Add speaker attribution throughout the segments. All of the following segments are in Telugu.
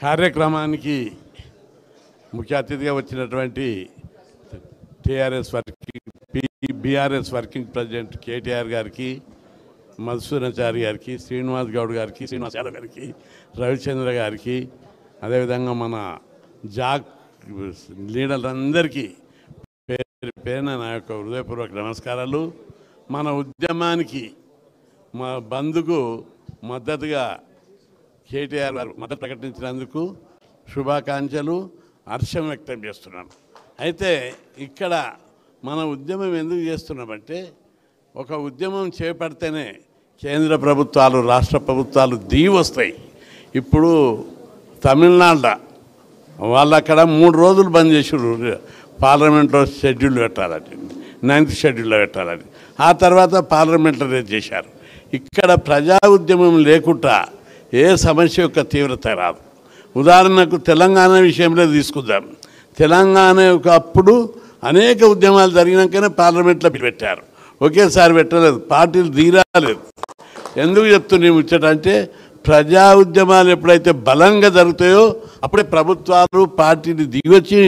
Speaker 1: కార్యక్రమానికి ముఖ్య అతిథిగా వచ్చినటువంటి బీఆర్ఎస్ వర్కింగ్ ప్రెసిడెంట్ కేటీఆర్ గారికి, మధుసూదనాచారి గారికి, శ్రీనివాస్ గౌడ్ గారికి, శ్రీనివాస్ యాదవ్ గారికి, రవిచంద్ర గారికి, అదేవిధంగా మన జాక్ లీడర్లందరికీ పేరు పేరున నా యొక్క హృదయపూర్వక నమస్కారాలు. మన ఉద్యమానికి మా బంధుకు మద్దతుగా కేటీఆర్ గారు మద్దతు ప్రకటించినందుకు శుభాకాంక్షలు, హర్షం వ్యక్తం చేస్తున్నాను. అయితే ఇక్కడ మన ఉద్యమం ఎందుకు చేస్తున్నామంటే, ఒక ఉద్యమం చేపడితేనే కేంద్ర ప్రభుత్వాలు, రాష్ట్ర ప్రభుత్వాలు దిగి వస్తాయి. ఇప్పుడు తమిళనాడులో వాళ్ళు అక్కడ 3 రోజులు బంద్ చేసారు, పార్లమెంట్లో షెడ్యూల్ పెట్టాలని, 9th షెడ్యూల్లో పెట్టాలని. ఆ తర్వాత పార్లమెంటరీ చేశారు. ఇక్కడ ప్రజా ఉద్యమం లేకుండా ఏ సమస్య యొక్క తీవ్రత రాదు. ఉదాహరణకు తెలంగాణ విషయంలో తీసుకుందాం. తెలంగాణ యొక్క అప్పుడు అనేక ఉద్యమాలు జరిగినాకనే పార్లమెంట్లో పెట్టారు, ఒకేసారి పెట్టలేదు, పార్టీలు దిగిరాలేదు. ఎందుకు చెప్తున్నాయి ముచ్చటంటే, ప్రజా ఉద్యమాలు ఎప్పుడైతే బలంగా జరుగుతాయో అప్పుడే ప్రభుత్వాలు పార్టీని దిగొచ్చి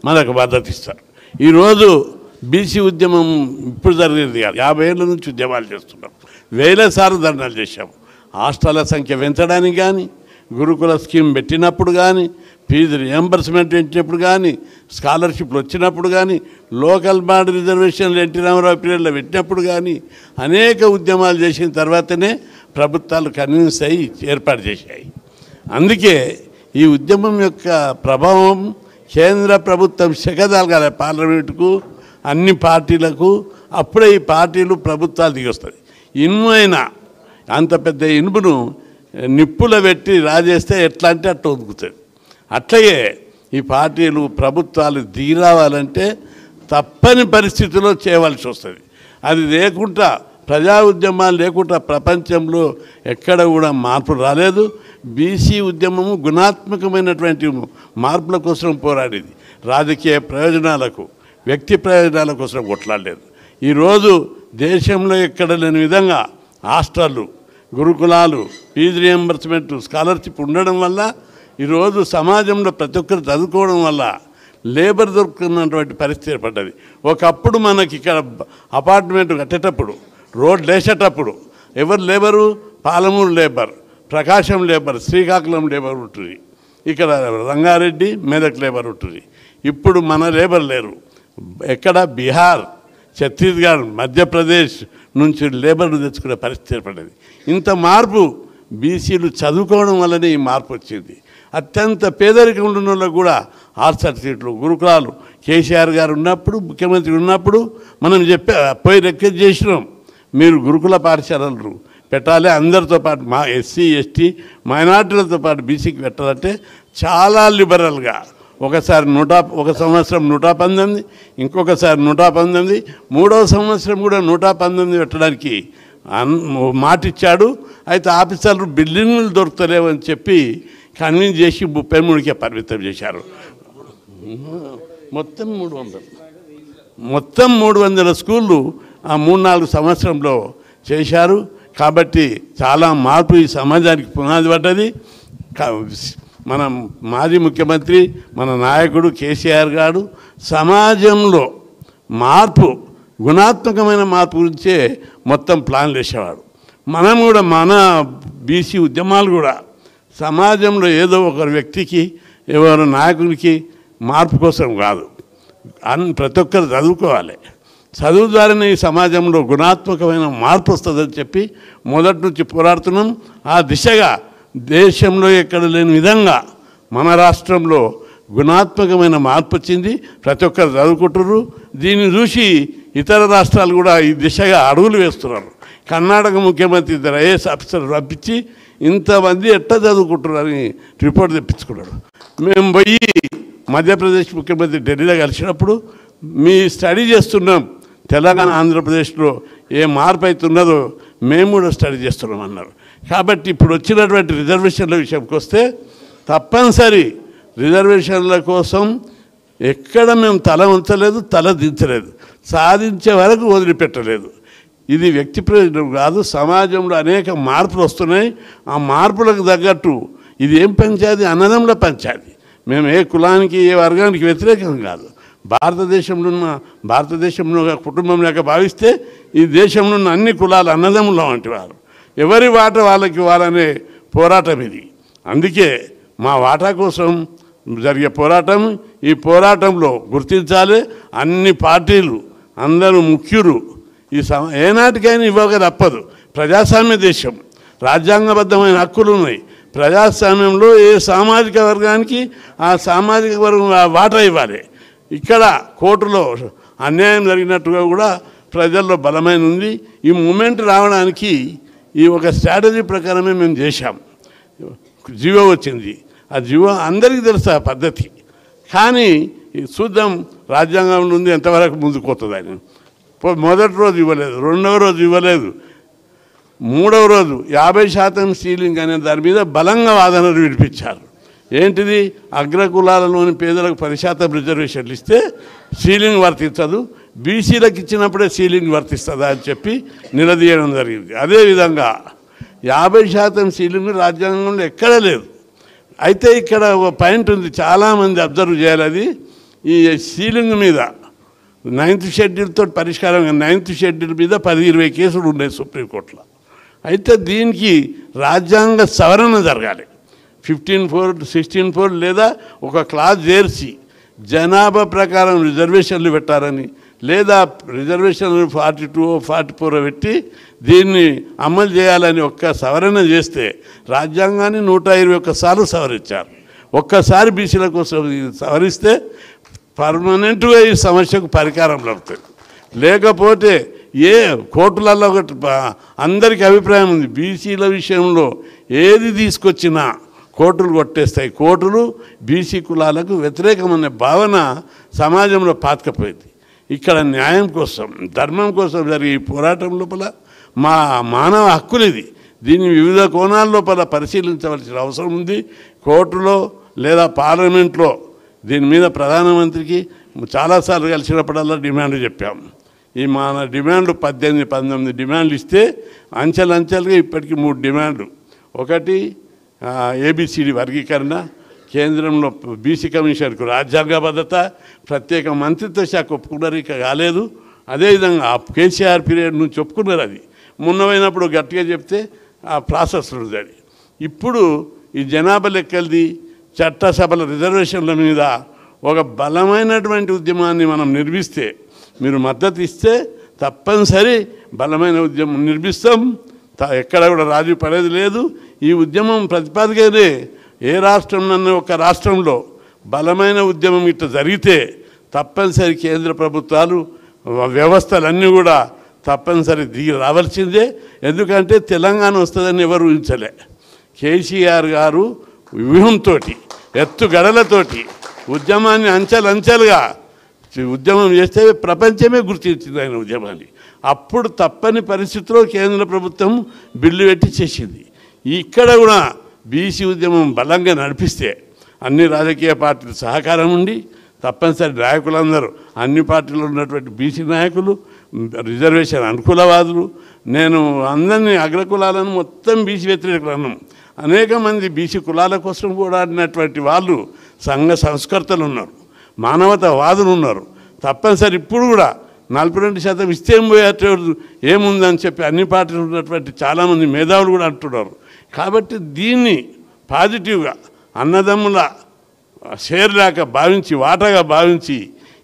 Speaker 1: మనకు మద్దతు ఇస్తారు. ఈరోజు బీసీ ఉద్యమం ఇప్పుడు జరిగేది కాదు, 50 ఏళ్ళ నుంచి ఉద్యమాలు చేస్తున్నాం, వేల సార్లు ధర్నాలు చేశాము. హాస్టళ్ల సంఖ్య పెంచడానికి కానీ, గురుకుల స్కీమ్ పెట్టినప్పుడు కానీ, ఫీజు రియంబర్స్మెంట్ పెట్టినప్పుడు కానీ, స్కాలర్షిప్లు వచ్చినప్పుడు కానీ, లోకల్ బాడీ రిజర్వేషన్లు ఎన్టీ రామారావు పీరియడ్లో పెట్టినప్పుడు కానీ అనేక ఉద్యమాలు చేసిన తర్వాతనే ప్రభుత్వాలు కన్విన్స్ అయ్యి ఏర్పాటు చేశాయి. అందుకే ఈ ఉద్యమం యొక్క ప్రభావం కేంద్ర ప్రభుత్వం శకదాలుగా పార్లమెంటుకు, అన్ని పార్టీలకు, అప్పుడే ఈ పార్టీలు ప్రభుత్వాలు దిగొస్తుంది. ఇనుమైనా అంత పెద్ద ఇనుమును నిప్పులో పెట్టి రాజేస్తే ఎట్లా అంటే అట్లా ఉదుకుతుంది. అట్లాగే ఈ పార్టీలు, ప్రభుత్వాలు దిగి రావాలంటే తప్పని పరిస్థితిలో చేయవలసి వస్తుంది. అది లేకుండా, ప్రజా ఉద్యమాలు లేకుండా ప్రపంచంలో ఎక్కడ కూడా మార్పు రాలేదు. బీసీ ఉద్యమము గుణాత్మకమైనటువంటి మార్పుల కోసం పోరాడేది, రాజకీయ ప్రయోజనాలకు, వ్యక్తి ప్రయోజనాల కోసం కొట్లాడలేదు. ఈరోజు దేశంలో ఎక్కడ లేని విధంగా హాస్టళ్ళు, గురుకులాలు, ఫీజు రియంబర్స్మెంట్, స్కాలర్షిప్ ఉండడం వల్ల ఈరోజు సమాజంలో ప్రతి ఒక్కరు చదువుకోవడం వల్ల లేబర్ దొరుకుతున్నటువంటి పరిస్థితి ఏర్పడ్డది. ఒకప్పుడు మనకి ఇక్కడ అపార్ట్మెంట్ కట్టేటప్పుడు, రోడ్లు వేసేటప్పుడు ఎవరు లేబరు? పాలమూరు లేబర్, ప్రకాశం లేబర్, శ్రీకాకుళం లేబర్ ఉంటుంది, ఇక్కడ రంగారెడ్డి, మెదక్ లేబర్ ఉంటుంది. ఇప్పుడు మన లేబర్ లేరు. ఎక్కడ? బీహార్, ఛత్తీస్గఢ్, మధ్యప్రదేశ్ నుంచి లేబర్ను తెచ్చుకునే పరిస్థితి ఏర్పడింది. ఇంత మార్పు బీసీలు చదువుకోవడం వల్లనే ఈ మార్పు వచ్చింది. అత్యంత పేదరికం ఉన్న వాళ్ళకు కూడా హాస్టల్ సీట్లు, గురుకులాలు కేసీఆర్ గారు ఉన్నప్పుడు, ముఖ్యమంత్రి ఉన్నప్పుడు మనం పోయి రిక్వెస్ట్ చేసినాం, మీరు గురుకుల పాఠశాలలు పెట్టాలి, అందరితో పాటు మా ఎస్సీ ఎస్టీ మైనార్టీలతో పాటు బీసీకి పెట్టాలంటే చాలా లిబరల్గా, ఒకసారి ఒక సంవత్సరం 119, ఇంకొకసారి 119, 3వ సంవత్సరం కూడా 119 పెట్టడానికి మాటిచ్చాడు. అయితే ఆఫీసర్లు బిల్డింగ్లు దొరుకుతలేవని చెప్పి కన్విన్స్ చేసి 33కే పరిమితం చేశారు. మొత్తం 300 స్కూళ్ళు ఆ 3-4 సంవత్సరంలో చేశారు. కాబట్టి చాలా మార్పు ఈ సమాజానికి పునాది పడ్డది. మన మాజీ ముఖ్యమంత్రి, మన నాయకుడు కేసీఆర్ గారు సమాజంలో మార్పు, గుణాత్మకమైన మార్పు గురించే మొత్తం ప్లాన్లు వేసేవాడు. మనం కూడా మన బీసీ ఉద్యమాలు కూడా సమాజంలో ఏదో ఒక వ్యక్తికి, ఎవరు నాయకునికి మార్పు కోసం కాదు, ప్రతి ఒక్కరు చదువుకోవాలి, చదువు ద్వారానే ఈ సమాజంలో గుణాత్మకమైన మార్పు వస్తుందని చెప్పి మొదటి నుంచి పోరాడుతున్నాం. ఆ దిశగా దేశంలో ఎక్కడ లేని విధంగా మన రాష్ట్రంలో గుణాత్మకమైన మార్పు వచ్చింది. ప్రతి ఒక్కరు చదువుకుంటున్నారు. దీన్ని చూసి ఇతర రాష్ట్రాలు కూడా ఈ దిశగా అడుగులు వేస్తున్నారు. కర్ణాటక ముఖ్యమంత్రి 2 ఐఏఎస్ ఆఫీసర్లు పంపించి ఇంతమంది ఎట్లా చదువుకుంటున్నారని రిపోర్ట్ తెప్పించుకున్నాడు. మేము పోయి మధ్యప్రదేశ్ ముఖ్యమంత్రి ఢిల్లీలో కలిసినప్పుడు, మీ స్టడీ చేస్తున్నాం, తెలంగాణ ఆంధ్రప్రదేశ్లో ఏ మార్పు అవుతున్నదో మేము కూడా స్టడీ చేస్తున్నాం అన్నారు. కాబట్టి ఇప్పుడు వచ్చినటువంటి రిజర్వేషన్ల విషయంకి వస్తే, తప్పనిసరి రిజర్వేషన్ల కోసం ఎక్కడ మేము తల ఉంచలేదు, తల దించలేదు, సాధించే వరకు వదిలిపెట్టలేదు. ఇది వ్యక్తి ప్రయోజనం కాదు, సమాజంలో అనేక మార్పులు వస్తున్నాయి. ఆ మార్పులకు తగ్గట్టు ఇది ఏం పంచాయతీ, అన్నదమ్ముల పంచాయతీ. మేము ఏ కులానికి ఏ వర్గానికి వ్యతిరేకం కాదు. భారతదేశంలో కుటుంబం లేక భావిస్తే ఈ దేశంలో ఉన్న అన్ని కులాలు అన్నదమ్ముల వంటి వారు. ఎవరి వాట వాళ్ళకి ఇవ్వాలనే పోరాటం ఇది. అందుకే మా వాటా కోసం జరిగే పోరాటం. ఈ పోరాటంలో గుర్తించాలి, అన్ని పార్టీలు అందరూ ముఖ్యులు ఏనాటికైనా ఇవ్వక తప్పదు. ప్రజాస్వామ్య దేశం, రాజ్యాంగబద్ధమైన హక్కులు ఉన్నాయి. ప్రజాస్వామ్యంలో ఏ సామాజిక వర్గానికి ఆ సామాజిక వర్గం వాటా ఇవ్వాలి. ఇక్కడ కోర్టులో అన్యాయం జరిగినట్టుగా కూడా ప్రజల్లో బలమైన ఉంది. ఈ మూమెంట్ రావడానికి ఈ ఒక స్ట్రాటజీ ప్రకారమే మేము చేశాం. జీవో వచ్చింది, ఆ జీవో అందరికీ తెలుసు ఆ పద్ధతి. కానీ చూద్దాం రాజ్యాంగంలో ఉంది ఎంతవరకు ముందుకు పోతుందని. మొదటి రోజు ఇవ్వలేదు, రెండవ రోజు ఇవ్వలేదు, మూడవ రోజు 50% సీలింగ్ అనే దాని మీద బలంగా వాదనలు వినిపించారు. ఏంటిది, అగ్రకులాలలోని పేదలకు 10% రిజర్వేషన్లు ఇస్తే సీలింగ్ వర్తించదు, బీసీలకు ఇచ్చినప్పుడే సీలింగ్ వర్తిస్తుందా అని చెప్పి నిలదీయడం జరిగింది. అదేవిధంగా 50% సీలింగ్ రాజ్యాంగంలో ఎక్కడా లేదు. అయితే ఇక్కడ ఒక పాయింట్ ఉంది, చాలామంది అబ్జర్వ్ చేయాలి. అది ఈ సీలింగ్ మీద 9th షెడ్యూల్తో పరిష్కారం. 9th షెడ్యూల్ మీద 10-20 కేసులు ఉన్నాయి సుప్రీంకోర్టులో. అయితే దీనికి రాజ్యాంగ సవరణ జరగాలి. 15(4), 16(4) లేదా ఒక క్లాజ్ చేర్చి జనాభా ప్రకారం రిజర్వేషన్లు పెట్టారని, లేదా రిజర్వేషన్లు 42, 44 పెట్టి దీన్ని అమలు చేయాలని ఒక్క సవరణ చేస్తే, రాజ్యాంగాన్ని 121 సార్లు సవరించారు. ఒక్కసారి బీసీల కోసం సవరిస్తే పర్మనెంట్గా ఈ సమస్యకు పరిష్కారం లభిస్తుంది. లేకపోతే ఏ కోర్టులలో ఒకటి అందరికీ అభిప్రాయం ఉంది, బీసీల విషయంలో ఏది తీసుకొచ్చినా కోర్టులు కొట్టేస్తాయి. కోర్టులు బీసీ కులాలకు వ్యతిరేకమనే భావన సమాజంలో పాతుకపోయింది. ఇక్కడ న్యాయం కోసం, ధర్మం కోసం జరిగే ఈ పోరాటం లోపల మా మానవ హక్కులు ఇది. దీన్ని వివిధ కోణాల లోపల పరిశీలించవలసిన అవసరం ఉంది. కోర్టులో లేదా పార్లమెంట్లో దీని మీద ప్రధానమంత్రికి చాలాసార్లు కలిసినప్పుడల్లా డిమాండ్ చెప్పాము. ఈ మన డిమాండ్లు 18-19 డిమాండ్లు ఇస్తే అంచెలంచెలుగా ఇప్పటికీ 3 డిమాండ్లు. ఒకటి ఏబిసిడి వర్గీకరణ, కేంద్రంలో బీసీ కమిషన్కు రాజ్యాంగ భద్రత, ప్రత్యేక మంత్రిత్వ శాఖ ఒప్పుకున్నారు, ఇక కాలేదు. అదేవిధంగా కేసీఆర్ పీరియడ్ నుంచి ఒప్పుకున్నారు. అది మొన్నమైనప్పుడు గట్టిగా చెప్తే ఆ ప్రాసెస్ ఉంది. అది ఇప్పుడు ఈ జనాభా లెక్కలది, చట్టసభల రిజర్వేషన్ల మీద ఒక బలమైనటువంటి ఉద్యమాన్ని మనం నిర్మిస్తే, మీరు మద్దతు ఇస్తే తప్పనిసరి బలమైన ఉద్యమం నిర్మిస్తాం. ఎక్కడ కూడా రాజీ పడేది లేదు. ఈ ఉద్యమం ప్రతిపాదికనే ఏ రాష్ట్రంలోనే ఒక రాష్ట్రంలో బలమైన ఉద్యమం ఇట్లా జరిగితే తప్పనిసరి కేంద్ర ప్రభుత్వాలు వ్యవస్థలన్నీ కూడా తప్పనిసరి దిగి రావాల్సిందే. ఎందుకంటే తెలంగాణ వస్తుందని ఎవరు ఊహించలే. కేసీఆర్ గారు వ్యూహంతో, ఎత్తుగడలతోటి ఉద్యమాన్ని అంచెలంచెలుగా ఉద్యమం చేస్తే ప్రపంచమే గుర్తించింది ఆయన ఉద్యమాన్ని. అప్పుడు తప్పని పరిస్థితిలో కేంద్ర ప్రభుత్వం బిల్లు పెట్టి చేసింది. ఇక్కడ కూడా బీసీ ఉద్యమం బలంగా నడిపిస్తే అన్ని రాజకీయ పార్టీల సహకారం ఉండి తప్పనిసరి నాయకులందరూ, అన్ని పార్టీలో ఉన్నటువంటి బీసీ నాయకులు, రిజర్వేషన్ అనుకూలవాదులు, నేను అందరినీ అగ్రకులాలను మొత్తం బీసీ వ్యతిరేకులు అన్నాం. అనేక మంది బీసీ కులాల కోసం పోరాడినటువంటి వాళ్ళు సంఘ సంస్కర్తలు ఉన్నారు, మానవతావాదులు ఉన్నారు. తప్పనిసరి ఇప్పుడు కూడా 42% ఇస్తే ఏముందని చెప్పి అన్ని పార్టీలు ఉన్నటువంటి చాలామంది మేధావులు కూడా అంటున్నారు. కాబట్టి దీన్ని పాజిటివ్గా అన్నదమ్ముల షేర్ లేక భావించి, వాటాగా భావించి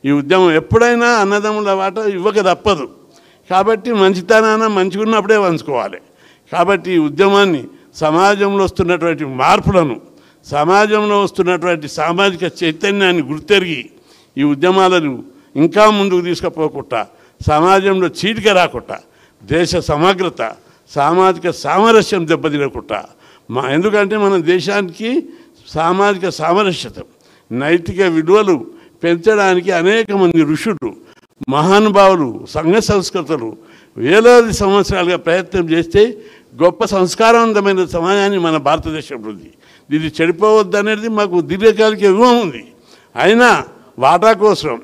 Speaker 1: ఈ ఉద్యమం ఎప్పుడైనా అన్నదమ్ముల వాటా ఇవ్వక తప్పదు. కాబట్టి మంచితనాన మంచిగా ఉన్నప్పుడే పంచుకోవాలి. కాబట్టి ఈ ఉద్యమాన్ని, సమాజంలో వస్తున్నటువంటి మార్పులను, సమాజంలో వస్తున్నటువంటి సామాజిక చైతన్యాన్ని గుర్తెరిగి ఈ ఉద్యమాలను ఇంకా ముందుకు తీసుకుపోకుండా, సమాజంలో చీటిక రాకుండా, దేశ సమగ్రత, సామాజిక సామరస్యం దెబ్బతినకుండా, ఎందుకంటే మన దేశానికి సామాజిక సామరస్యత, నైతిక విలువలు పెంచడానికి అనేక మంది ఋషులు, మహానుభావులు, సంఘ సంస్కృతులు వేలాది సంవత్సరాలుగా ప్రయత్నం చేస్తే గొప్ప సంస్కారవంతమైన సమాజాన్ని మన భారతదేశంలో ఉంది. ఇది చెడిపోవద్దనేది మాకు దీర్ఘకాలిక వ్యూహం ఉంది. అయినా వాటా కోసం,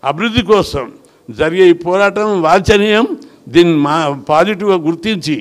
Speaker 1: అభివృద్ధి కోసం జరిగే ఈ పోరాటం వాంఛనీయం. దీన్ని పాజిటివ్గా గుర్తించి